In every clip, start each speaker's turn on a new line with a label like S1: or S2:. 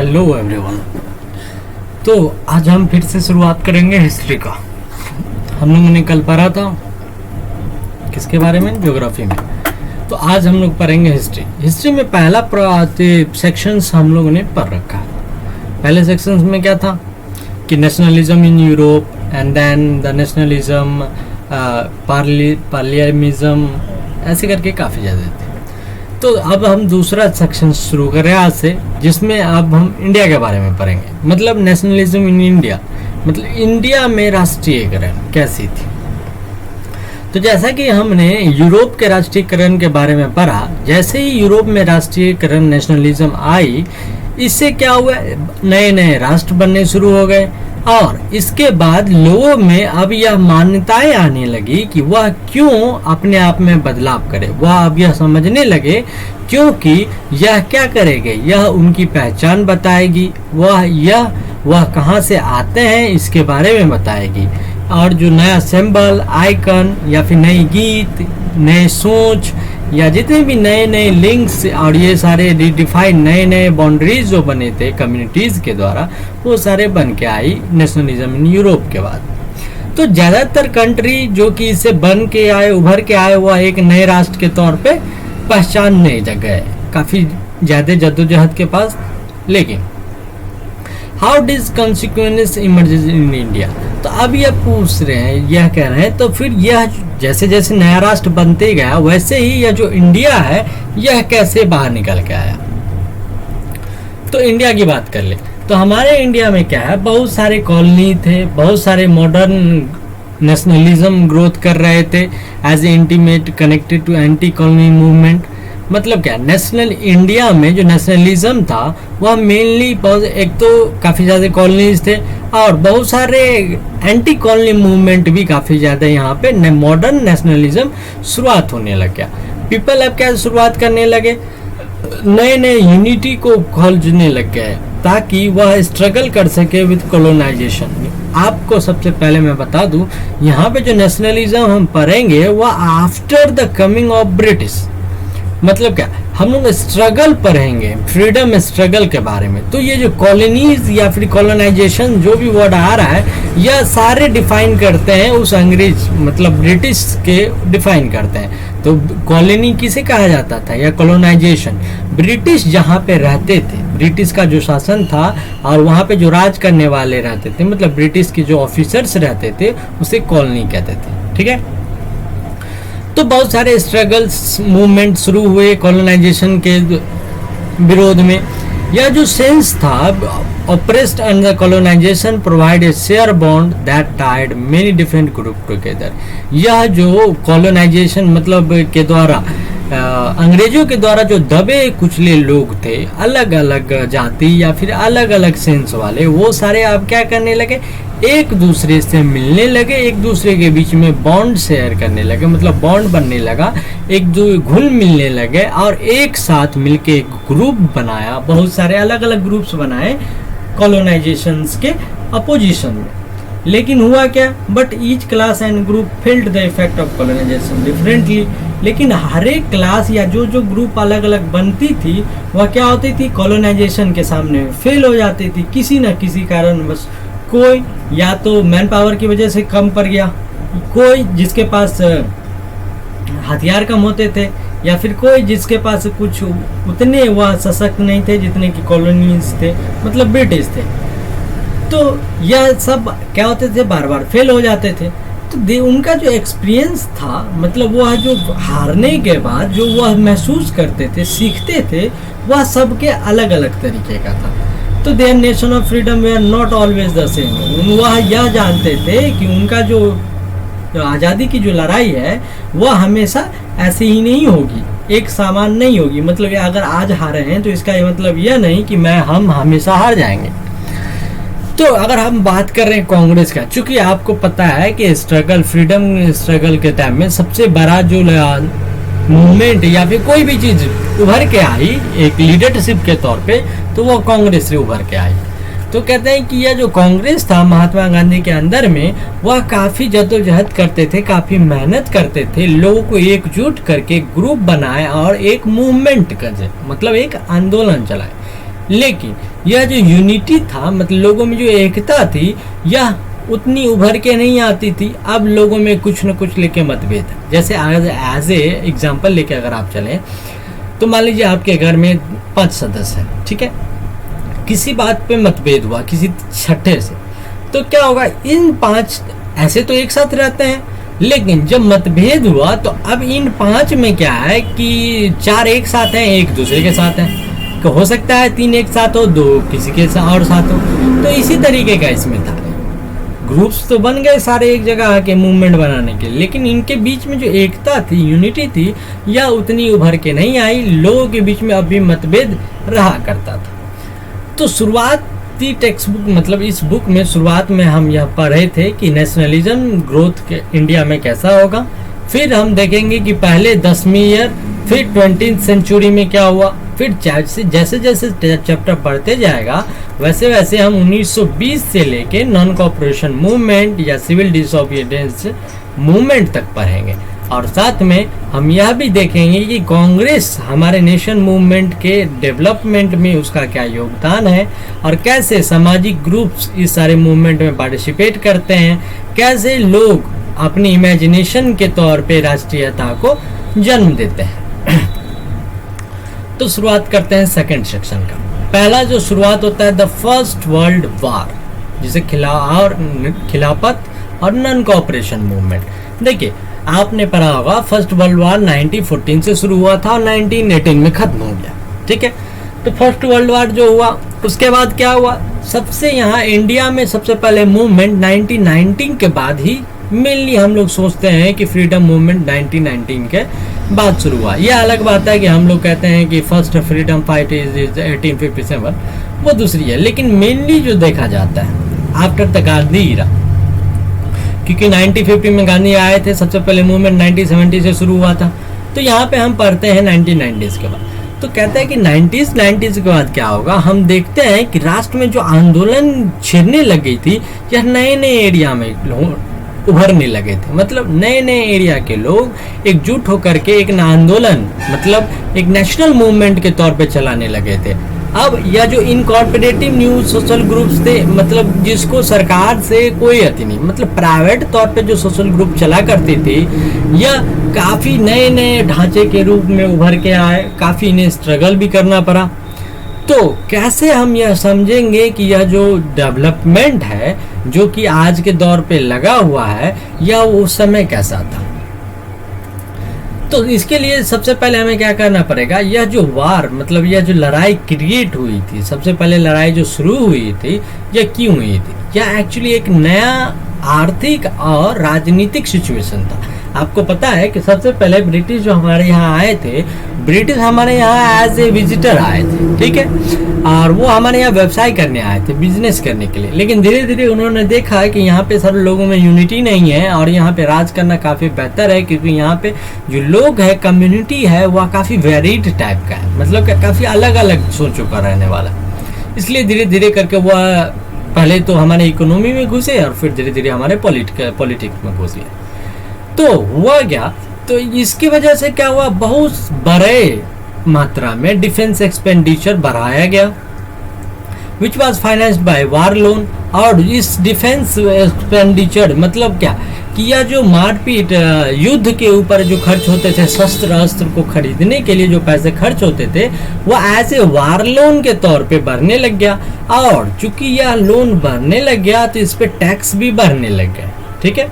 S1: Hello everyone. तो आज हम फिर से शुरुआत करेंगे हिस्ट्री का। हम लोगों ने कल पढ़ा था किसके बारे में, ज्योग्राफी में। तो आज हम लोग पढ़ेंगे हिस्ट्री। हिस्ट्री में पहला सेक्शंस हम लोगों ने पढ़ रखा है। पहले सेक्शंस में क्या था कि nationalism in Europe and then the nationalism, parliamentism, ऐसे करके काफ़ी ज़्यादा थे। तो अब हम दूसरा सेक्शन शुरू करें आज से, जिसमें अब हम इंडिया के बारे में पढ़ेंगे। मतलब नेशनलिज्म इन इंडिया, मतलब इंडिया में राष्ट्रीयकरण कैसी थी। तो जैसा कि हमने यूरोप के राष्ट्रीयकरण के बारे में पढ़ा, जैसे ही यूरोप में राष्ट्रीयकरण नेशनलिज्म आई, इससे क्या हुआ, नए नए राष्ट्र बनने शुरू हो गए। और इसके बाद लोगों में अब यह मान्यताएं आने लगी कि वह क्यों अपने आप में बदलाव करे। वह अब यह समझने लगे क्योंकि यह क्या करेंगे, यह उनकी पहचान बताएगी, वह कहाँ से आते हैं इसके बारे में बताएगी। और जो नया सिंबल, आइकन या फिर नई गीत, नए सोच या जितने भी नए नए लिंक्स और ये सारे रिडिफाइंड नए नए बाउंड्रीज जो बने थे कम्युनिटीज़ के द्वारा, वो सारे बन के आई नेशनलिज्म इन यूरोप के बाद। तो ज़्यादातर कंट्री जो कि इससे बन के आए, उभर के आए, वह एक नए राष्ट्र के तौर पे पहचानने जग गए, काफ़ी ज़्यादा जद्दोजहद के पास। लेकिन how डिज consequence emerges in India, तो अब यह पूछ रहे हैं, यह कह रहे हैं, तो फिर यह जैसे जैसे नया राष्ट्र बनते गया, वैसे ही यह जो इंडिया है यह कैसे बाहर निकल के आया। तो इंडिया की बात कर ले, तो हमारे इंडिया में क्या है, बहुत सारे कॉलोनी थे, बहुत सारे मॉडर्न नेशनलिज्म ग्रोथ कर रहे थे as a intimate connected to anti colonial movement. मतलब क्या, नेशनल इंडिया में जो नेशनलिज्म था वह मेनली एक तो काफ़ी ज़्यादा कॉलोनीज थे और बहुत सारे एंटी कॉलोनी मूवमेंट भी काफ़ी ज़्यादा यहाँ पे मॉडर्न नेशनलिज्म शुरुआत होने लग गया। पीपल अब क्या शुरुआत करने लगे, नए नए यूनिटी को खोजने लग गए ताकि वह स्ट्रगल कर सके विद कॉलोनाइजेशन। आपको सबसे पहले मैं बता दूं, यहाँ पे जो नेशनलिज्म हम पढ़ेंगे वह after the coming of British. मतलब क्या, हम लोग स्ट्रगल पढ़ेंगे, फ्रीडम स्ट्रगल के बारे में। तो ये जो कॉलोनीज या फिर कॉलोनाइजेशन जो भी वर्ड आ रहा है, यह सारे डिफाइन करते हैं उस अंग्रेज मतलब ब्रिटिश के डिफाइन करते हैं। तो कॉलोनी किसे कहा जाता था या कॉलोनाइजेशन, ब्रिटिश जहाँ पे रहते थे, ब्रिटिश का जो शासन था और वहाँ पे जो राज करने वाले रहते थे, मतलब ब्रिटिश के जो ऑफिसर्स रहते थे, उसे कॉलोनी कहते थे। ठीक है, तो बहुत सारे स्ट्रगल्स मूवमेंट शुरू हुए कॉलोनाइजेशन के विरोध में। यह जो सेंस था, oppressed under colonisation provide a shared bond that tied many different group together. यह जो कॉलोनाइजेशन मतलब के द्वारा अंग्रेजों के द्वारा जो दबे कुचले लोग थे, अलग अलग जाति या फिर अलग अलग सेंस वाले, वो सारे अब क्या करने लगे, एक दूसरे से मिलने लगे, एक दूसरे के बीच में बॉन्ड शेयर करने लगे, मतलब बॉन्ड बनने लगा, एक दो घुल मिलने लगे और एक साथ मिलके एक ग्रुप बनाया। बहुत सारे अलग अलग ग्रुप्स बनाए कॉलोनाइजेशंस के अपोजिशन में। लेकिन हुआ क्या, but each class and group felt the effect of colonisation differently. लेकिन हर एक क्लास या जो जो ग्रुप अलग अलग बनती थी, वह क्या होती थी, कॉलोनाइजेशन के सामने फेल हो जाती थी किसी न किसी कारण। बस कोई या तो मैन पावर की वजह से कम पड़ गया, कोई जिसके पास हथियार कम होते थे, या फिर कोई जिसके पास कुछ उतने वह सशक्त नहीं थे जितने कि कॉलोनीज थे, मतलब ब्रिटिश थे। तो यह सब क्या होते थे, बार बार फेल हो जाते थे। तो उनका जो एक्सपीरियंस था, मतलब वह जो हारने के बाद जो वह महसूस करते थे, सीखते थे, वह सबके अलग अलग तरीके का था। तो their notion of freedom were not always the same. वह यह जानते थे कि उनका जो आज़ादी की जो लड़ाई है वह हमेशा ऐसी ही नहीं होगी, एक समान नहीं होगी। मतलब अगर आज हारे हैं तो इसका मतलब यह नहीं कि हम हमेशा हार जाएंगे। तो अगर हम बात कर रहे हैं कांग्रेस का, चूंकि आपको पता है कि स्ट्रगल, फ्रीडम स्ट्रगल के टाइम में सबसे बड़ा जो मूवमेंट या फिर कोई भी चीज़ उभर के आई एक लीडरशिप के तौर पे, तो वो कांग्रेस से उभर के आई। तो कहते हैं कि यह जो कांग्रेस था महात्मा गांधी के अंदर में, वह काफ़ी जद्दोजहद करते थे, काफ़ी मेहनत करते थे, लोगों को एकजुट करके ग्रुप बनाए और एक मूवमेंट कर, मतलब एक आंदोलन चलाए। लेकिन यह जो यूनिटी था, मतलब लोगों में जो एकता थी, यह उतनी उभर के नहीं आती थी। अब लोगों में कुछ न कुछ लेके मतभेद है। जैसे एज ए एग्जाम्पल लेके अगर आप चलें तो मान लीजिए आपके घर में 5 सदस्य हैं, ठीक है, किसी बात पे मतभेद हुआ किसी छठे से, तो क्या होगा, इन 5 ऐसे तो एक साथ रहते हैं, लेकिन जब मतभेद हुआ तो अब इन 5 में क्या है कि 4 एक साथ हैं, एक दूसरे के साथ हैं, तो हो सकता है 3 एक साथ हो, 2 किसी के और साथ हो। तो इसी तरीके का इसमें था, ग्रुप्स तो बन गए सारे एक जगह आके मूवमेंट बनाने के लिए, लेकिन इनके बीच में जो एकता थी, यूनिटी थी, यह उतनी उभर के नहीं आई। लोगों के बीच में अभी मतभेद रहा करता था। तो शुरुआती टेक्स्ट बुक, मतलब इस बुक में शुरुआत में हम यह पढ़े थे कि नेशनलिज्म ग्रोथ के इंडिया में कैसा होगा, फिर हम देखेंगे कि पहले 10वीं ईयर, फिर 20th सेंचुरी में क्या हुआ, फिर जैसे जैसे चैप्टर बढ़ते जाएगा वैसे वैसे हम 1920 से लेके नॉन कॉपरेशन मूवमेंट या सिविल डिसोबीडियंस मूवमेंट तक पढ़ेंगे। और साथ में हम यह भी देखेंगे कि कांग्रेस हमारे नेशन मूवमेंट के डेवलपमेंट में उसका क्या योगदान है, और कैसे सामाजिक ग्रुप्स इस सारे मूवमेंट में पार्टिसिपेट करते हैं, कैसे लोग अपनी इमेजिनेशन के तौर पे राष्ट्रीयता को जन्म देते हैं। तो शुरुआत करते हैं सेकंड सेक्शन का। पहला जो शुरुआत होता है द फर्स्ट वर्ल्ड वार, जिसे खिलाफत और नॉन कोऑपरेशन मूवमेंट। देखिए आपने पढ़ा होगा फर्स्ट वर्ल्ड वार 1914 से शुरू हुआ था और 1918 में खत्म हो गया, ठीक है। तो फर्स्ट वर्ल्ड वार जो हुआ उसके बाद क्या हुआ, सबसे यहाँ इंडिया में सबसे पहले मूवमेंट 1919 के बाद ही मेनली हम लोग सोचते हैं कि फ्रीडम मूवमेंट 1919 के बाद शुरू हुआ। यह अलग बात है कि हम लोग कहते हैं कि फर्स्ट फ्रीडम फाइट इज 1857, वो दूसरी है, लेकिन मेनली जो देखा जाता है आफ्टर द गांधी इरा, क्योंकि 1950 में गांधी आए थे, सबसे पहले मूवमेंट 1970 से शुरू हुआ था। तो यहाँ पे हम पढ़ते हैं 1990s के बाद, तो कहते हैं कि 90s के बाद क्या होगा, हम देखते हैं कि राष्ट्र में जो आंदोलन छिड़ने लग गई थी, यह नए नए एरिया में उभरने लगे थे। मतलब नए नए एरिया के लोग एकजुट होकर के एक आंदोलन, मतलब एक नेशनल मूवमेंट के तौर पे चलाने लगे थे। अब यह जो इनकॉर्पोरेटिव न्यू सोशल ग्रुप्स थे, मतलब जिसको सरकार से कोई अति नहीं, मतलब प्राइवेट तौर पे जो सोशल ग्रुप चला करती थी, यह काफ़ी नए नए ढांचे के रूप में उभर के आए, काफ़ी इन्हें स्ट्रगल भी करना पड़ा। तो कैसे हम यह समझेंगे कि यह जो डेवलपमेंट है जो कि आज के दौर पे लगा हुआ है, यह उस समय कैसा था। तो इसके लिए सबसे पहले हमें क्या करना पड़ेगा, यह जो वार, मतलब यह जो लड़ाई क्रिएट हुई थी, सबसे पहले लड़ाई जो शुरू हुई थी, यह क्यों हुई थी। यह एक्चुअली एक नया आर्थिक और राजनीतिक सिचुएशन था। आपको पता है कि सबसे पहले ब्रिटिश जो हमारे यहाँ आए थे, ब्रिटिश हमारे यहाँ एज ए विजिटर आए थे, ठीक है, और वो हमारे यहाँ व्यवसाय करने आए थे, बिजनेस करने के लिए। लेकिन धीरे धीरे उन्होंने देखा कि यहाँ पे सारे लोगों में यूनिटी नहीं है और यहाँ पे राज करना काफ़ी बेहतर है, क्योंकि यहाँ पे जो लोग है, कम्युनिटी है, वह काफ़ी वेरिड टाइप का है, मतलब काफ़ी अलग अलग सोचों का रहने वाला। इसलिए धीरे धीरे करके वह पहले तो हमारे इकोनॉमी में घुसे और फिर धीरे धीरे हमारे पॉलिटिक्स में घुसे। तो हुआ क्या, तो इसकी वजह से क्या हुआ, बहुत बड़े मात्रा में डिफेंस एक्सपेंडिचर बढ़ाया गया, which was financed by war loan. और इस डिफेंस एक्सपेंडिचर मतलब क्या कि यह जो मारपीट युद्ध के ऊपर जो खर्च होते थे, शस्त्र अस्त्र को खरीदने के लिए जो पैसे खर्च होते थे, वह ऐसे वार लोन के तौर पे बढ़ने लग गया। और चूंकि यह लोन बढ़ने लग गया तो इस पे टैक्स भी बढ़ने लग गया, ठीक है।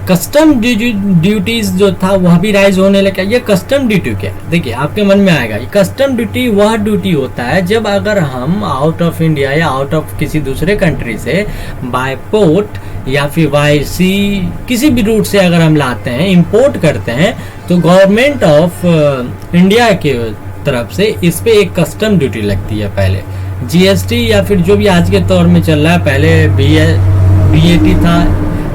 S1: कस्टम ड्यूटीज जो था वह भी राइज होने लगा। ये कस्टम ड्यूटी क्या है, देखिए आपके मन में आएगा, ये कस्टम ड्यूटी वह ड्यूटी होता है जब अगर हम आउट ऑफ इंडिया या आउट ऑफ किसी दूसरे कंट्री से बाय पोर्ट या फिर बाय सी किसी भी रूट से अगर हम लाते हैं, इंपोर्ट करते हैं, तो गवर्नमेंट ऑफ इंडिया के तरफ से इस पे एक कस्टम ड्यूटी लगती है। पहले जीएसटी या फिर जो भी आज के दौर में चल रहा है, पहले VAT था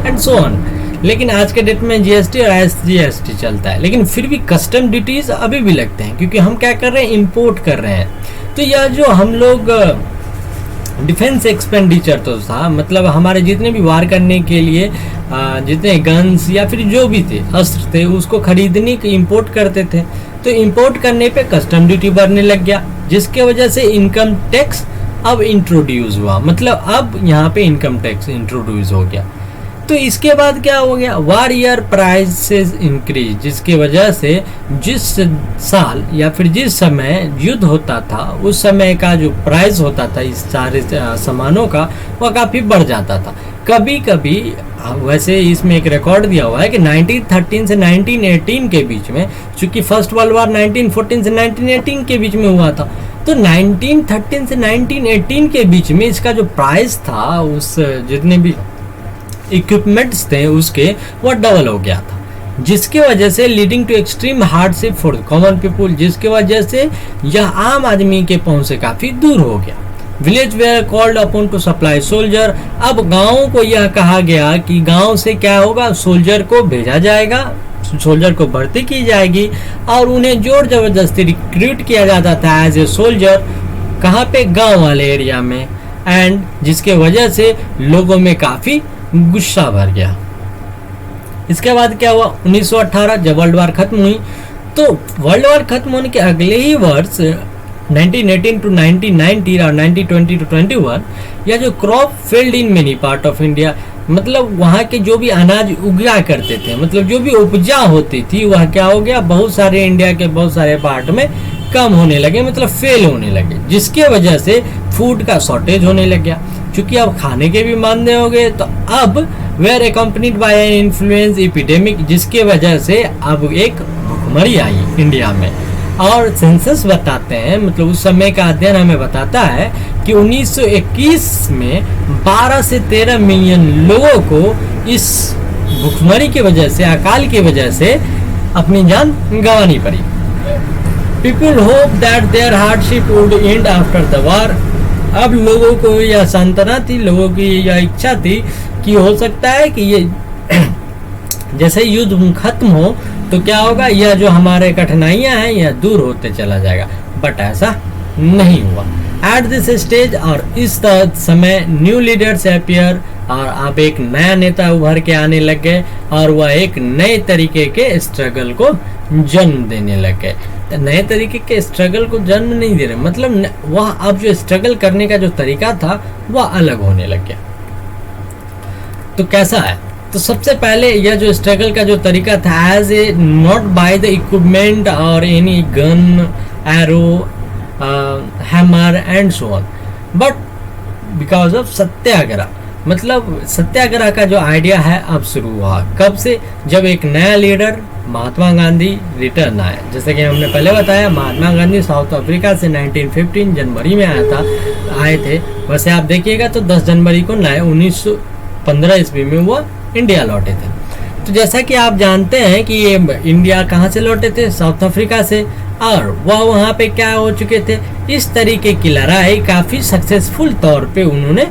S1: एंड सो ऑन, लेकिन आज के डेट में जीएसटी और SGST चलता है। लेकिन फिर भी कस्टम ड्यूटीज अभी भी लगते हैं, क्योंकि हम क्या कर रहे हैं, इंपोर्ट कर रहे हैं। तो यह जो हम लोग डिफेंस एक्सपेंडिचर तो था, मतलब हमारे जितने भी वार करने के लिए जितने गन्स या फिर जो भी थे अस्त्र थे, उसको खरीदने के इंपोर्ट करते थे। तो इंपोर्ट करने पे कस्टम ड्यूटी भरने लग गया, जिसके वजह से इनकम टैक्स अब इंट्रोड्यूस हुआ, मतलब अब यहाँ पे इनकम टैक्स इंट्रोड्यूस हो गया। तो इसके बाद क्या हो गया, वारियर प्राइसेस इंक्रीज, जिसकी वजह से जिस साल या फिर जिस समय युद्ध होता था उस समय का जो प्राइस होता था इस सारे सामानों का वह काफ़ी बढ़ जाता था। कभी कभी वैसे इसमें एक रिकॉर्ड दिया हुआ है कि 1913 से 1918 के बीच में, चूंकि फर्स्ट वर्ल्ड वॉर 1914 से 1918 के बीच में हुआ था, तो 1913 से 1918 के बीच में इसका जो प्राइस था उस जितने भी इक्विपमेंट्स थे उसके वो डबल हो गया था, जिसके वजह से leading to extreme hardship for common people, जिसके वजह से यह आम आदमी के पहुंच से काफ़ी दूर हो गया। Village where called upon two supply soldier, अब गाँव को यह कहा गया कि गाँव से क्या होगा, सोल्जर को भेजा जाएगा, सोल्जर को भर्ती की जाएगी और उन्हें जोर जबरदस्ती रिक्रूट किया जाता था एज ए सोल्जर, कहाँ पे, गाँव वाले एरिया में, एंड जिसके वजह से लोगों में काफ़ी गुस्सा भर गया। इसके बाद क्या हुआ, 1918 जब वर्ल्ड वार खत्म हुई, तो वर्ल्ड वार खत्म होने के अगले ही वर्ष 1918 टू 1990 और 1920 टू 21 यह जो crop failed in many part of India, मतलब वहाँ के जो भी अनाज उगाया करते थे, मतलब जो भी उपजा होती थी वह क्या हो गया, बहुत सारे इंडिया के बहुत सारे पार्ट में कम होने लगे, मतलब फेल होने लगे, जिसके वजह से फूड का शॉर्टेज होने लग गया। क्योंकि अब खाने के भी मांदे हो गए, तो अब were accompanied by an influenza epidemic, जिसके वजह से अब एक भुखमरी आई इंडिया में। और सेंसस बताते हैं, मतलब उस समय का अध्ययन हमें बताता है कि 1921 में 12 से 13 मिलियन लोगों को इस भुखमरी की वजह से, अकाल की वजह से अपनी जान गंवानी पड़ी। People hope that their hardship would end after the war, अब लोगों को यह सांत्वना थी, लोगों की यह इच्छा थी कि हो सकता है कि ये जैसे युद्ध खत्म हो तो क्या होगा, यह जो हमारे कठिनाइयां हैं यह दूर होते चला जाएगा, बट ऐसा नहीं हुआ। एट दिस स्टेज, और इस समय न्यू लीडर्स अपीयर, और अब एक नया नेता उभर के आने लग गए और वह एक नए तरीके के स्ट्रगल को जन्म देने लग गए। नए तरीके के स्ट्रगल को जन्म नहीं दे रहे, मतलब वह अब जो स्ट्रगल करने का जो तरीका था वह अलग होने लग गया। तो कैसा है, तो सबसे पहले यह जो स्ट्रगल का जो तरीका था, as a not by the equipment और any gun, arrow, hammer and so on, but because of satyagraha. मतलब सत्याग्रह का जो आइडिया है अब शुरू हुआ, कब से, जब एक नया लीडर महात्मा गांधी रिटर्न आए। जैसे कि हमने पहले बताया, महात्मा गांधी साउथ अफ्रीका से 1915 जनवरी में आए थे। वैसे आप देखिएगा तो 10 जनवरी को 1915 ईस्वी में वो इंडिया लौटे थे। तो जैसा कि आप जानते हैं कि ये इंडिया कहाँ से लौटे थे, साउथ अफ्रीका से, और वह वहाँ पे क्या हो चुके थे, इस तरीके की लड़ाई काफ़ी सक्सेसफुल तौर पे उन्होंने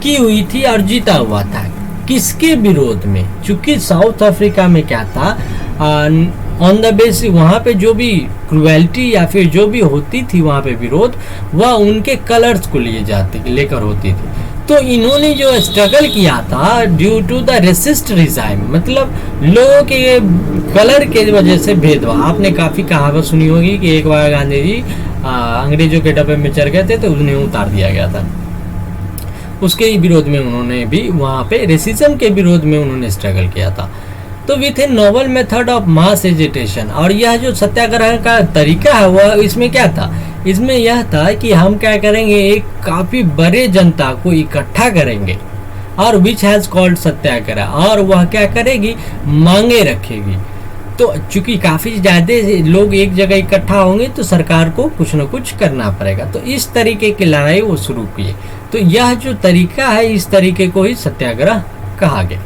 S1: की हुई थी और जीता हुआ था। किसके विरोध में, चूंकि साउथ अफ्रीका में क्या था, ऑन द बेस वहाँ पे जो भी क्रुएल्टी या फिर जो भी होती थी वहाँ पे विरोध, वह उनके कलर्स को लेकर होती थी। तो इन्होंने जो स्ट्रगल किया था due to the racist regime, मतलब लोगों के कलर के वजह से भेदभाव। आपने काफ़ी कहावत सुनी होगी कि एक बार गांधी जी अंग्रेजों के डब्बे में चढ़ गए थे तो उन्हें उतार दिया गया था। उसके विरोध में उन्होंने भी वहाँ पे रेसिज्म के विरोध में उन्होंने स्ट्रगल किया था। तो with A novel method of mass agitation, और यह जो सत्याग्रह का तरीका है वह इसमें क्या था, इसमें यह था कि हम क्या करेंगे, एक काफ़ी बड़े जनता को इकट्ठा करेंगे, और विच हैज़ कॉल्ड सत्याग्रह, और वह क्या करेगी, मांगे रखेगी। तो चूंकि काफ़ी ज़्यादा लोग एक जगह इकट्ठा होंगे तो सरकार को कुछ न कुछ करना पड़ेगा। तो इस तरीके की लड़ाई वो शुरू की। तो यह जो तरीका है, इस तरीके को ही सत्याग्रह कहा गया।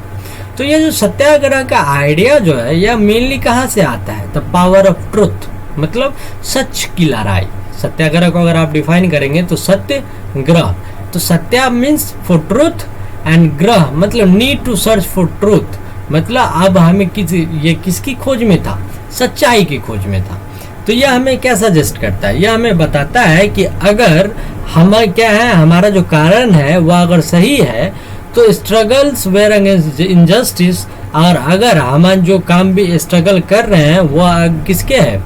S1: तो यह जो सत्याग्रह का आइडिया जो है यह मेनली कहाँ से आता है, द पावर ऑफ ट्रुथ, मतलब सच की लड़ाई। सत्याग्रह को अगर आप डिफाइन करेंगे तो सत्याग्रह, तो satya means for truth and graha मतलब need to search for truth, मतलब अब हमें ये किसकी खोज में था, सच्चाई की खोज में था। तो यह हमें क्या सजेस्ट करता है, यह हमें बताता है कि अगर हम क्या है, हमारा जो कारण है वह अगर सही है तो स्ट्रगल्स वेयर अगेंस्ट इनजस्टिस, और अगर हम जो काम भी स्ट्रगल कर रहे हैं वह किसके है,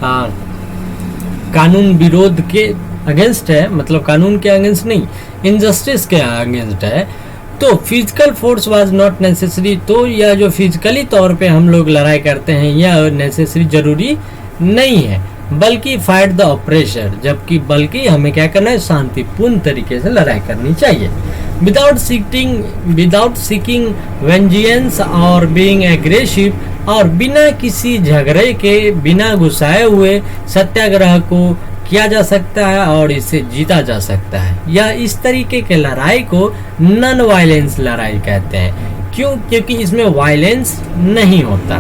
S1: कानून विरोध के अगेंस्ट है, मतलब कानून के अगेंस्ट नहीं, इनजस्टिस के अगेंस्ट है, तो physical force was not necessary. तो यह जो फिजिकली तौर पे हम लोग लड़ाई करते हैं यह नेसेसरी जरूरी नहीं है, बल्कि फाइट द ऑपरेशन, जबकि बल्कि हमें क्या करना है, शांतिपूर्ण तरीके से लड़ाई करनी चाहिए। विदाउट सीकिंग वेंजियंस और बीइंग एग्रेसिव, और बिना किसी झगड़े के, बिना गुस्साए हुए सत्याग्रह को किया जा सकता है और इसे जीता जा सकता है। या इस तरीके के लड़ाई को नॉन वायलेंस लड़ाई कहते हैं। क्यों? क्योंकि इसमें वायलेंस नहीं होता।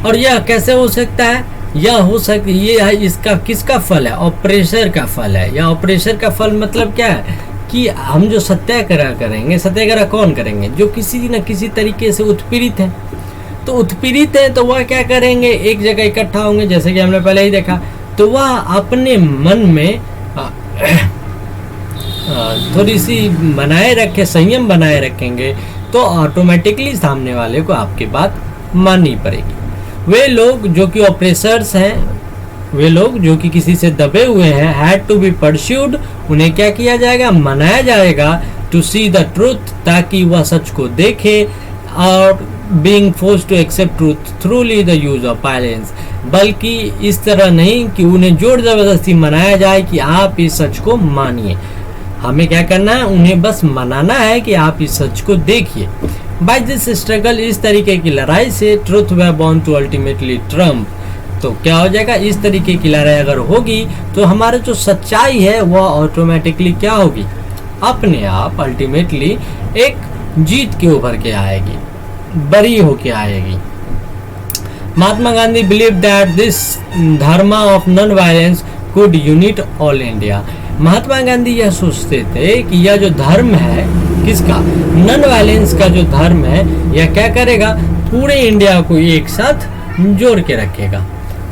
S1: और यह कैसे हो सकता है? यह हो सकता, ये है इसका किसका फल है? ऑपरेशन का फल है। या ऑपरेशन का फल मतलब क्या है कि हम जो सत्याग्रह करेंगे, सत्याग्रह कौन करेंगे? जो किसी न किसी तरीके से उत्पीड़ित है। तो उत्पीड़ित है तो वह क्या करेंगे, एक जगह इकट्ठा होंगे, जैसे कि हमने पहले ही देखा। तो वह अपने मन में थोड़ी सी बनाए रखे, संयम बनाए रखेंगे, तो ऑटोमेटिकली सामने वाले को आपकी बात माननी पड़ेगी। वे लोग जो कि ऑपरेसर्स हैं, वे लोग जो कि किसी से दबे हुए हैं, हैड टू बी परस्यूड, उन्हें क्या किया जाएगा, मनाया जाएगा, टू सी द ट्रूथ, ताकि वह सच को देखे, और being forced to accept truth through the use of violence, बल्कि इस तरह नहीं कि उन्हें जोर जबरदस्ती मनाया जाए कि आप इस सच को मानिए। हमें क्या करना है, उन्हें बस मनाना है कि आप इस सच को देखिए। बाय दिस स्ट्रगल, इस तरीके की लड़ाई से, ट्रूथ वे बॉर्न टू अल्टीमेटली ट्रम्प, तो क्या हो जाएगा, इस तरीके की लड़ाई अगर होगी तो हमारा जो सच्चाई है वह ऑटोमेटिकली क्या होगी, अपने आप अल्टीमेटली एक जीत के उभर के आएगी, बरी होके आएगी। Mahatma Gandhi believe that this dharma of non violence could unite all India. Mahatma Gandhi यह सोचते थे कि यह जो धर्म है, किसका, नॉन वायलेंस का जो धर्म है, यह क्या करेगा, पूरे इंडिया को एक साथ जोड़ के रखेगा।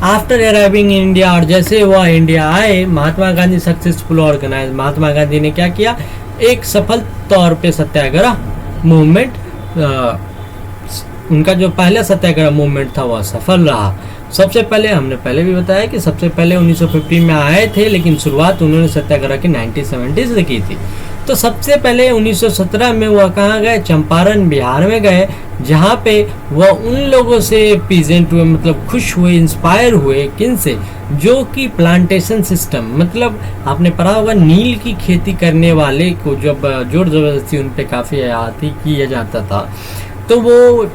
S1: आफ्टर अराइविंग इन इंडिया, और जैसे वह इंडिया आए, महात्मा गांधी सक्सेसफुल ऑर्गेनाइज, महात्मा गांधी ने क्या किया, एक सफल तौर पे सत्याग्रह मूवमेंट, उनका जो पहला सत्याग्रह मूवमेंट था वह सफल रहा। सबसे पहले हमने पहले भी बताया कि सबसे पहले 1915 में आए थे, लेकिन शुरुआत उन्होंने सत्याग्रह की 1970 से की थी। तो सबसे पहले 1917 में वह कहाँ गए, चंपारण बिहार में गए, जहाँ पे वह उन लोगों से पीजेंट हुए, मतलब खुश हुए, इंस्पायर हुए, किन से, जो कि प्लांटेशन सिस्टम, मतलब आपने पढ़ा होगा नील की खेती करने वाले को जब जोर जबरदस्ती उन पे काफ़ी आती किया जाता था, तो वो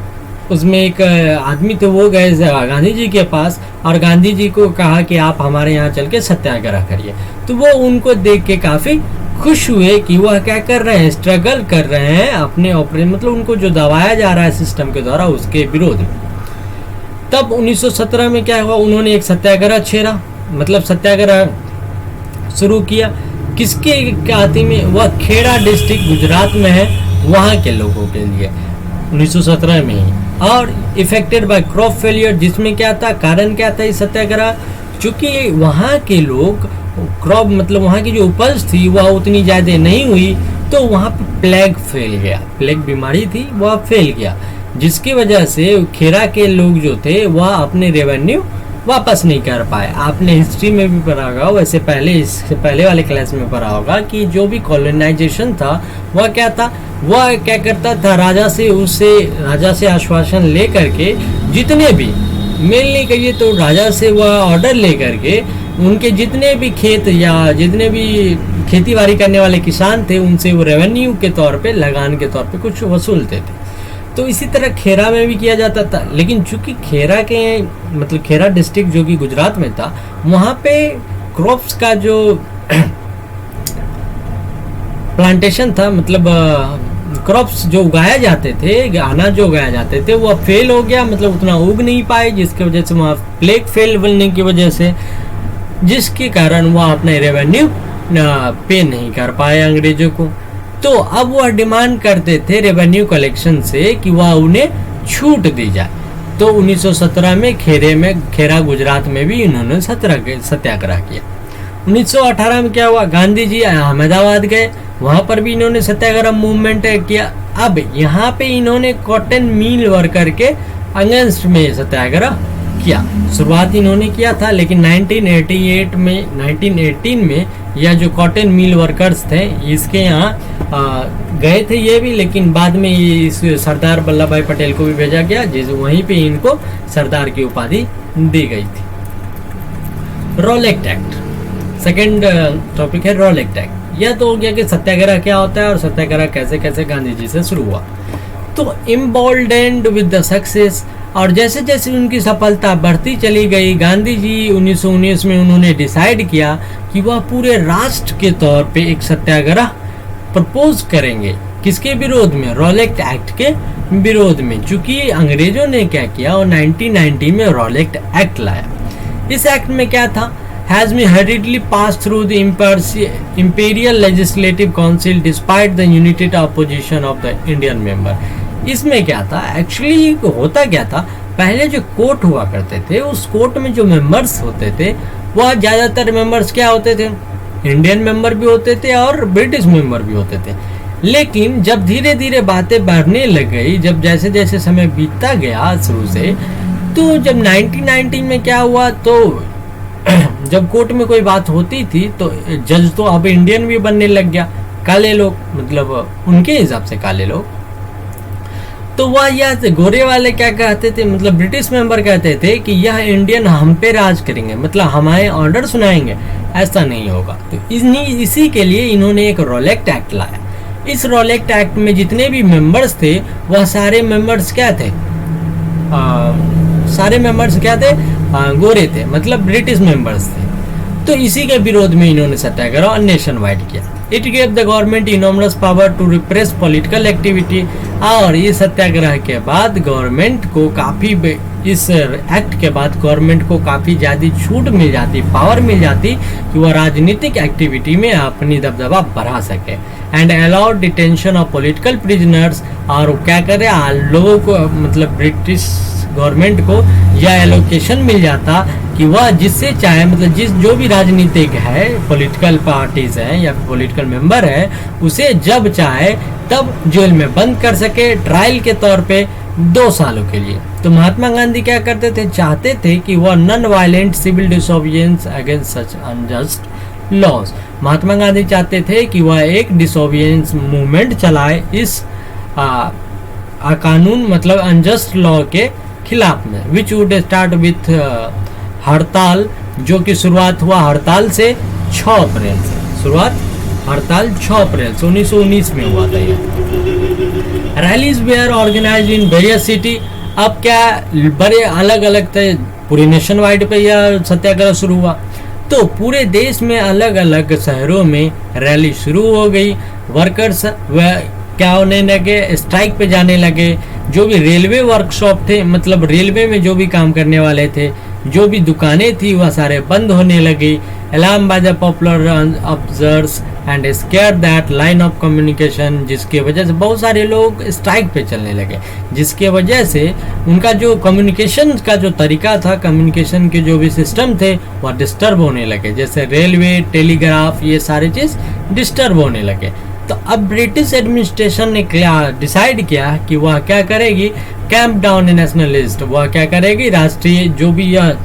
S1: उसमें एक आदमी थे, वो गए गांधी जी के पास और गांधी जी को कहा कि आप हमारे यहाँ चल के सत्याग्रह करिए। तो वो उनको देख के काफ़ी खुश हुए कि वह क्या कर रहे हैं, स्ट्रगल कर रहे हैं अपने ऑपरेशन, मतलब उनको जो दबाया जा रहा है सिस्टम के द्वारा उसके विरोध में। तब 1917 में क्या हुआ, उन्होंने एक सत्याग्रह छेड़ा, मतलब सत्याग्रह शुरू किया। किसके खातिर में, वह खेड़ा डिस्ट्रिक्ट गुजरात में है, वहाँ के लोगों के लिए 1917 में ही। और इफेक्टेड बाय क्रॉप फेलियर, जिसमें क्या था, कारण क्या था इस सत्याग्रह, चूँकि वहाँ के लोग क्रॉप, मतलब वहाँ की जो उपज थी वह उतनी ज़्यादा नहीं हुई, तो वहाँ पे प्लेग फैल गया, प्लेग बीमारी थी वह फैल गया, जिसकी वजह से खेड़ा के लोग जो थे वह अपने रेवेन्यू वापस नहीं कर पाए। आपने हिस्ट्री में भी पढ़ा होगा, वैसे पहले इससे पहले वाले क्लास में पढ़ा होगा कि जो भी कॉलोनाइजेशन था वह क्या था, वह क्या करता था, राजा से आश्वासन ले करके, जितने भी मेल नहीं कहिए तो राजा से वह ऑर्डर ले करके उनके जितने भी खेत या जितने भी खेती बाड़ी करने वाले किसान थे उनसे वो रेवेन्यू के तौर पे, लगान के तौर पे कुछ वसूलते थे। तो इसी तरह खेड़ा में भी किया जाता था, लेकिन चूंकि खेड़ा के, मतलब खेड़ा डिस्ट्रिक्ट जो कि गुजरात में था, वहाँ पे क्रॉप्स का जो प्लांटेशन था, मतलब क्रॉप्स जो उगाए जाते थे, अनाज जो उगाए जाते थे, वह फेल हो गया, मतलब उतना उग नहीं पाए, जिसकी वजह से वहाँ प्लेग फेल बनने की वजह से, जिसके कारण वह अपने रेवेन्यू पे नहीं कर पाए अंग्रेजों को। तो अब वह डिमांड करते थे रेवेन्यू कलेक्शन से कि वह उन्हें छूट दी जाए। तो 1917 में खेड़ा गुजरात में भी इन्होंने सत्याग्रह किया। 1918 में क्या हुआ, गांधी जी अहमदाबाद गए, वहाँ पर भी इन्होंने सत्याग्रह मूवमेंट किया। अब यहाँ पे इन्होंने कॉटन मिल वर्कर के अगेंस्ट में सत्याग्रह किया। शुरुआत इन्होंने किया था, लेकिन 1918 में यह जो कॉटन मिल वर्कर्स थे इसके यहाँ गए थे ये भी, लेकिन बाद में ये इस सरदार वल्लभ भाई पटेल को भी भेजा गया, जिस वहीं पे इनको सरदार की उपाधि दी गई थी। रॉलेट एक्ट, सेकेंड टॉपिक है रॉलेट एक्ट। यह तो हो गया कि सत्याग्रह क्या होता है और सत्याग्रह कैसे कैसे गांधी जी से शुरू हुआ। तो इम्बोल्डेंड विद द सक्सेस, और जैसे जैसे उनकी सफलता बढ़ती चली गई, गांधी जी 1919 में उन्होंने डिसाइड किया कि वह पूरे राष्ट्र के तौर पे एक सत्याग्रह प्रपोज करेंगे। किसके विरोध में? रॉलेट एक्ट के विरोध में। चूंकि अंग्रेजों ने क्या किया, और 1990 में रॉलेट एक्ट लाया। इस एक्ट में क्या था? has been hurriedly passed through the Imperial Legislative Council despite the united opposition of the Indian member। इसमें क्या था एक्चुअली, होता क्या था, पहले जो कोर्ट हुआ करते थे उस कोर्ट में जो मेंबर्स होते थे वह ज़्यादातर मेंबर्स क्या होते थे? इंडियन मेंबर भी होते थे और ब्रिटिश मेंबर भी होते थे। लेकिन जब धीरे धीरे बातें बढ़ने लग गई, जब जैसे जैसे समय बीतता गया शुरू से, तो जब 1919 में क्या हुआ, तो जब कोर्ट में कोई बात होती थी तो जज तो अब इंडियन भी बनने लग गया, काले लोग, मतलब उनके हिसाब से काले लोग। तो वह यह गोरे वाले क्या कहते थे, मतलब ब्रिटिश मेंबर कहते थे कि यह इंडियन हम पे राज करेंगे, मतलब हमारे ऑर्डर सुनाएंगे, ऐसा नहीं होगा। तो इसी के लिए इन्होंने एक रॉलेट एक्ट लाया। इस रॉलेट एक्ट में जितने भी मेंबर्स थे वह सारे मेंबर्स क्या थे? गोरे थे, मतलब ब्रिटिश मेंबर्स थे। तो इसी के विरोध में इन्होंने सत्याग्रह नेशन वाइड किया। It gave the government enormous power to repress political activity. और ये सत्याग्रह के बाद गवर्नमेंट को काफ़ी, इस एक्ट के बाद गवर्नमेंट को काफ़ी ज़्यादा छूट मिल जाती, पावर मिल जाती कि वह राजनीतिक एक्टिविटी में अपनी दबदबा बढ़ा सके। And allowed detention of political prisoners. और क्या करे, लोगों को, मतलब ब्रिटिश गवर्नमेंट को यह एलोकेशन मिल जाता कि वह जिससे चाहे, मतलब जो भी राजनीतिक है, पॉलिटिकल पार्टीज हैं या पॉलिटिकल मेंबर है, उसे जब चाहे तब जेल में बंद कर सके ट्रायल के तौर पे 2 सालों के लिए। तो महात्मा गांधी क्या करते थे, चाहते थे कि वह non violent civil disobedience against such unjust laws. Mahatma Gandhi चाहते थे कि वह एक डिसोबिडियंस मूवमेंट चलाए इस कानून, मतलब अनजस्ट लॉ के खिलाफ में, विच वुड स्टार्ट विथ हड़ताल, जो कि शुरुआत हुआ हड़ताल से 6 अप्रैल से। शुरुआत हड़ताल 6 अप्रैल से 1919 में हुआ था ये। Rallies were organise in various city. अब क्या बड़े अलग अलग थे, पूरे नेशन वाइड पे यह सत्याग्रह शुरू हुआ। तो पूरे देश में अलग अलग शहरों में रैली शुरू हो गई। वर्कर्स क्या होने लगे, स्ट्राइक पे जाने लगे। जो भी रेलवे वर्कशॉप थे, मतलब रेलवे में जो भी काम करने वाले थे, जो भी दुकानें थी, वह सारे बंद होने लगी। Alarm by the popular observers and square that line of communication, जिसके वजह से बहुत सारे लोग स्ट्राइक पे चलने लगे, जिसके वजह से उनका जो कम्युनिकेशन का जो तरीका था, कम्युनिकेशन के जो भी सिस्टम थे, वह डिस्टर्ब होने लगे। जैसे रेलवे, टेलीग्राफ, ये सारे चीज़ डिस्टर्ब होने लगे। तो अब ब्रिटिश एडमिनिस्ट्रेशन ने डिसाइड किया कि वह क्या करेगी, कैंप डाउन नेशनलिस्ट, वह क्या करेगी, राष्ट्रीय जो भी यह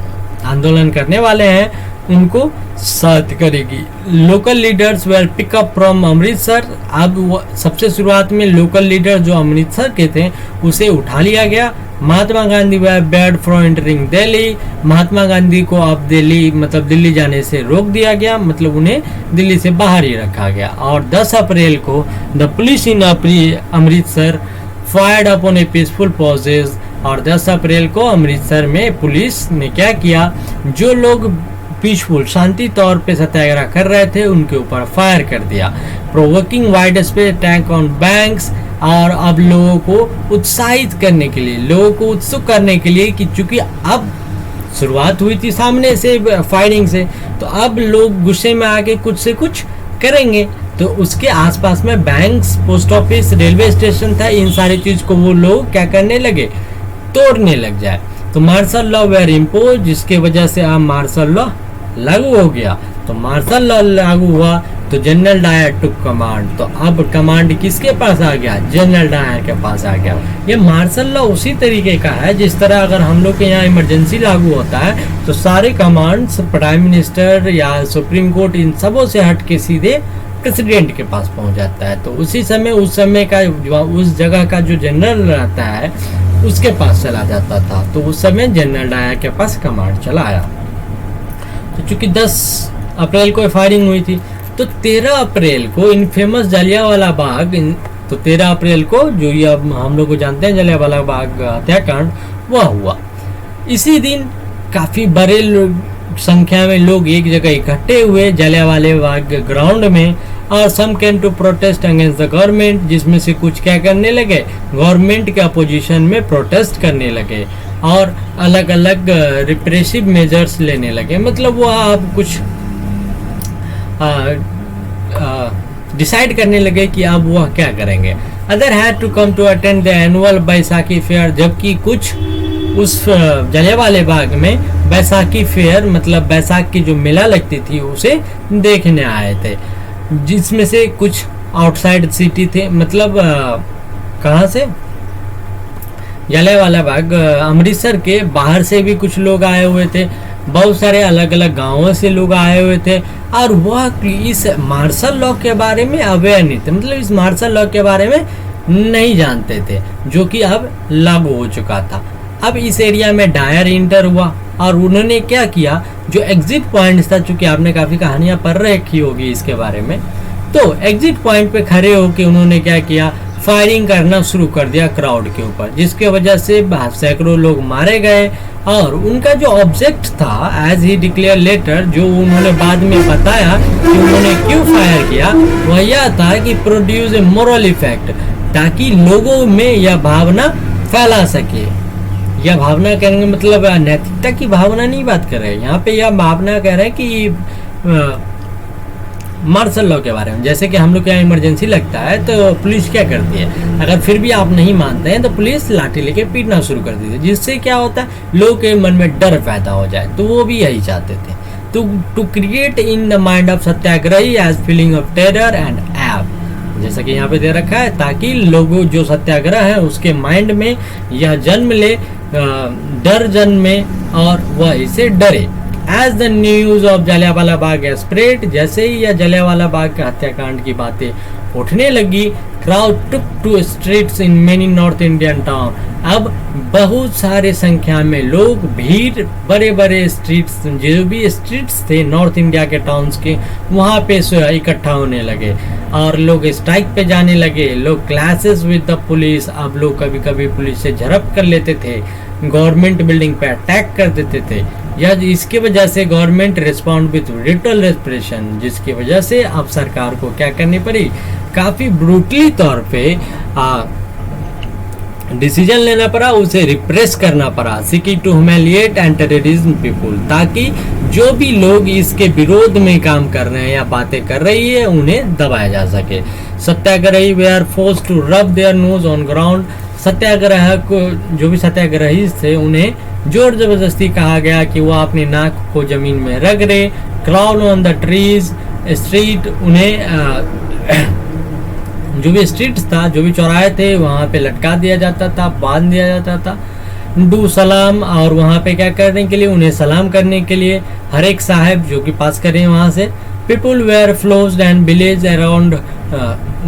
S1: आंदोलन करने वाले हैं उनको साथ करेगी। Local leaders were pick up from Amritsar. अब सबसे शुरुआत में लोकल लीडर जो अमृतसर के थे उसे उठा लिया गया। महात्मा गांधी वे bad from entering Delhi. Mahatma Gandhi को अब दिल्ली, मतलब दिल्ली जाने से रोक दिया गया, मतलब उन्हें दिल्ली से बाहर ही रखा गया। और 10 अप्रैल को the police in Amritsar fired upon A peaceful possesses. और 10 अप्रैल को अमृतसर में पुलिस ने क्या किया, जो लोग पीसफुल शांति तौर पे सत्याग्रह कर रहे थे उनके ऊपर फायर कर दिया। Provoking wide space attack on banks. और अब लोगों को उत्साहित करने के लिए, लोगों को उत्सुक करने के लिए कि चूंकि अब शुरुआत हुई थी सामने से फायरिंग से, तो अब लोग गुस्से में आके कुछ से कुछ करेंगे। तो उसके आसपास में banks, post office, railway station था, इन सारी चीज को वो लोग क्या करने लगे, तोड़ने लग जाए। तो मार्शल लॉ वेर इम्पोज, जिसके वजह से अब मार्शल लॉ लागू हो गया। तो मार्शल लॉ लागू हुआ तो जनरल डायर टुक कमांड। तो अब कमांड किसके पास आ गया? जनरल डायर के पास आ गया। ये मार्शल लॉ उसी तरीके का है जिस तरह अगर हम लोग के यहाँ इमरजेंसी लागू होता है तो सारे कमांड्स प्राइम मिनिस्टर या सुप्रीम कोर्ट इन सबों से हट के सीधे प्रेसिडेंट के पास पहुंच जाता है। तो उसी समय उस समय का उस जगह का जो जनरल रहता है उसके पास चला जाता था। तो उस समय जनरल डायर के पास कमांड चला आया। तो चूंकि 10 अप्रैल को फायरिंग हुई थी तो 13 अप्रैल को इन फेमस जलियांवाला बाग, तो 13 अप्रैल को जो ये अब हम लोग को जानते हैं जलियांवाला बाग हत्याकांड वह हुआ। इसी दिन काफ़ी बड़े संख्या में लोग एक जगह इकट्ठे हुए जलियांवाला बाग ग्राउंड में, और some came to protest against the government, जिसमें से कुछ क्या करने लगे, गवर्नमेंट के अपोजिशन में प्रोटेस्ट करने लगे और अलग अलग रिप्रेसिव मेजर्स लेने लगे। मतलब वो आप कुछ डिसाइड करने लगे कि अब वह क्या करेंगे। Other had to come to attend the annual Baisakhi fair, जबकि कुछ उस जलियांवाला बाग में बैसाखी फेयर मतलब बैसाख की जो मेला लगती थी उसे देखने आए थे, जिसमें से कुछ आउटसाइड सिटी थे। मतलब कहाँ से? जलियांवाला बाग अमृतसर के बाहर से भी कुछ लोग आए हुए थे, बहुत सारे अलग अलग गांवों से लोग आए हुए थे, और वह इस मार्शल लॉ के बारे में अवेयर नहीं थे। मतलब इस मार्शल लॉ के बारे में नहीं जानते थे जो कि अब लागू हो चुका था। अब इस एरिया में डायर इंटर हुआ और उन्होंने क्या किया, जो एग्जिट पॉइंट था, चूंकि आपने काफ़ी कहानियाँ पढ़ रखी होगी इसके बारे में, तो एग्जिट पॉइंट पे खड़े होकर उन्होंने क्या किया, फायरिंग करना शुरू कर दिया क्राउड के ऊपर, जिसके वजह से सैकड़ों लोग मारे गए। और उनका जो ऑब्जेक्ट था, एज ही डिक्लेयर लेटर, जो उन्होंने बाद में बताया कि उन्होंने क्यों फायर किया, वह यह था कि प्रोड्यूस ए मोरल इफेक्ट, ताकि लोगों में यह भावना फैला सके। यह भावना करेंगे मतलब नैतिकता की भावना नहीं बात कर रहे हैं यहाँ पे, यह भावना कह रहे हैं कि मार्शल लॉ के बारे में। जैसे कि हम लोग के यहाँ इमरजेंसी लगता है तो पुलिस क्या करती है, अगर फिर भी आप नहीं मानते हैं तो पुलिस लाठी लेके पीटना शुरू कर देती है, जिससे क्या होता है, लोगों के मन में डर पैदा हो जाए। तो वो भी यही चाहते थे, to create in the mind of satyagrahi as feeling of terror and awe, जैसा कि यहाँ पे दे रखा है, ताकि लोगों जो सत्याग्रह है उसके माइंड में यह जन्म ले, डर जन्मे और वह इसे डरे। As the news of Jallianwala Bagh spread, जैसे ही यह जलियांवाला बाग के हत्याकांड की बातें उठने लगी, crowd took to streets in many north Indian town. अब बहुत सारे संख्या में लोग भीड़ बड़े बड़े स्ट्रीट्स, जो भी स्ट्रीट्स थे नॉर्थ इंडिया के टाउन्स के, वहाँ पे इकट्ठा होने लगे और लोग स्ट्राइक पे जाने लगे। लोग क्लासेस विद द पुलिस, अब लोग कभी कभी पुलिस से झड़प कर लेते थे, गवर्नमेंट बिल्डिंग पे अटैक कर देते थे। यह इसकी वजह से गवर्नमेंट रिस्पॉन्ड विथ ब्रूटल रेप्रेशन, जिसकी वजह से अब सरकार को क्या करनी पड़ी, काफ़ी ब्रूटली तौर पे डिसीजन लेना पड़ा, उसे रिप्रेस करना पड़ा, seeking to humiliate and terrorise people, ताकि जो भी लोग इसके विरोध में काम कर रहे हैं या बातें कर रही है उन्हें दबाया जा सके। Satyagrahi were force to rub their nose on ground, सत्याग्रह को जो भी सत्याग्रही थे उन्हें जोर जबरदस्ती कहा गया कि वह अपनी नाक को जमीन में रगड़े। Crowd on the trees street, उन्हें जो भी स्ट्रीट्स था, जो भी चौराहे थे, वहाँ पे लटका दिया जाता था, बांध दिया जाता था। डू सलाम, और वहाँ पे क्या करने के लिए, उन्हें सलाम करने के लिए हर एक साहब जो कि पास करें वहाँ से। People were flogged and village around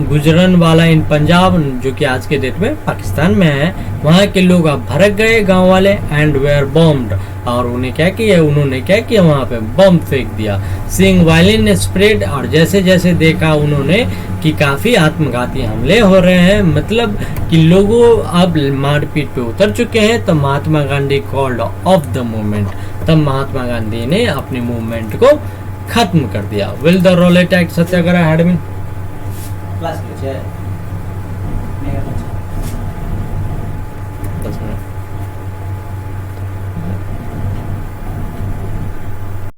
S1: Gujranwala in Punjab, जो कि आज के डेट में पाकिस्तान में है, वहाँ के लोग अब भड़क गए गांव वाले, एंड वेयर बॉम्ब्ड, और उन्हें क्या किया, उन्होंने क्या किया, वहाँ पे बम फेंक दिया। सीइंग वायलेंस स्प्रेड, और जैसे जैसे देखा उन्होंने कि काफ़ी आत्मघाती हमले हो रहे हैं, मतलब कि लोगों अब मारपीट पे उतर चुके हैं, तो Mahatma Gandhi called off the movement, तब महात्मा गांधी ने अपने मूवमेंट को खत्म कर दिया। While the Rowlatt Act satyagraha had been